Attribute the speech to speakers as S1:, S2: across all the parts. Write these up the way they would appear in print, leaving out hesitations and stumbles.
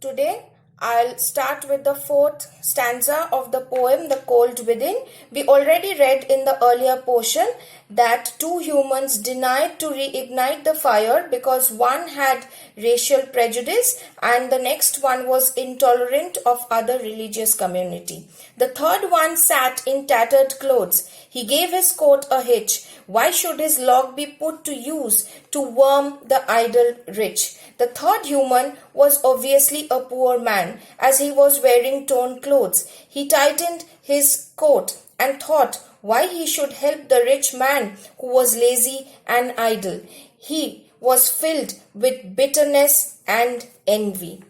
S1: Today, I'll start with the fourth stanza of the poem The Cold Within. We already read in the earlier portion that two humans denied to reignite the fire because one had racial prejudice and the next one was intolerant of other religious community. The third one sat in tattered clothes. He gave his coat a hitch. Why should his log be put to use to warm the idle rich? The third human was obviously a poor man, as he was wearing torn clothes. He tightened his coat and thought why he should help the rich man who was lazy and idle. He was filled with bitterness and envy.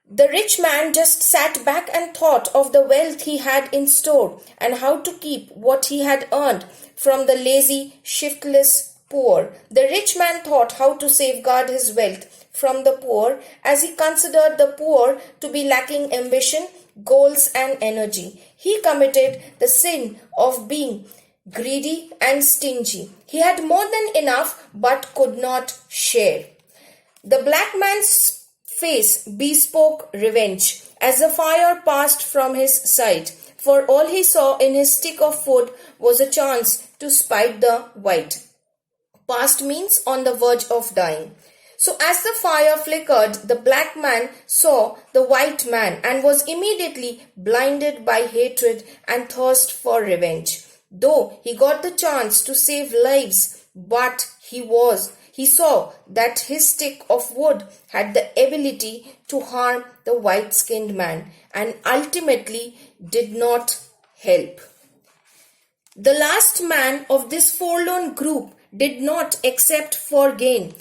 S1: The rich man just sat back and thought of the wealth he had in store and how to keep what he had earned from the lazy, shiftless poor. The rich man thought how to safeguard his wealth from the poor, as he considered the poor to be lacking ambition, goals, and energy. He committed the sin of being greedy and stingy. He had more than enough but could not share. The black man's face bespoke revenge as the fire passed from his side, for all he saw in his stick of wood was a chance to spite the white. Past means on the verge of dying. So as the fire flickered, the black man saw the white man and was immediately blinded by hatred and thirst for revenge. Though he got the chance to save lives, but he saw that his stick of wood had the ability to harm the white-skinned man and ultimately did not help. The last man of this forlorn group did not accept for gain.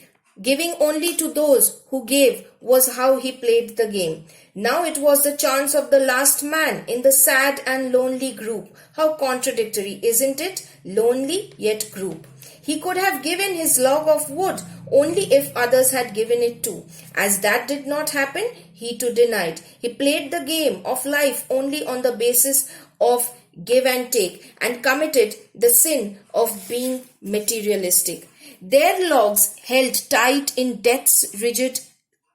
S1: Giving only to those who gave was how he played the game. Now it was the chance of the last man in the sad and lonely group. How contradictory, isn't it? Lonely yet group. He could have given his log of wood only if others had given it too. As that did not happen, he too denied. He played the game of life only on the basis of give and take and committed the sin of being materialistic. Their logs held tight in death's rigid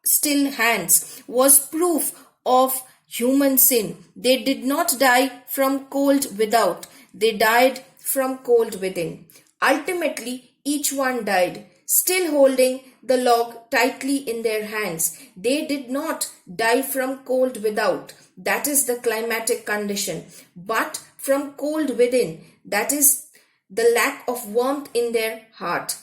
S1: still hands was proof of human sin. They did not die from cold without, they died from cold within. Ultimately, each one died, still holding the log tightly in their hands. They did not die from cold without, that is the climatic condition, but from cold within, that is the lack of warmth in their heart.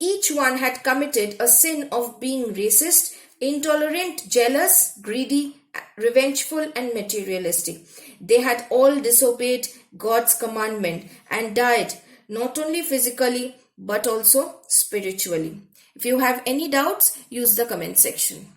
S1: Each one had committed a sin of being racist, intolerant, jealous, greedy, revengeful, and materialistic. They had all disobeyed God's commandment and died not only physically but also spiritually. If you have any doubts, use the comment section.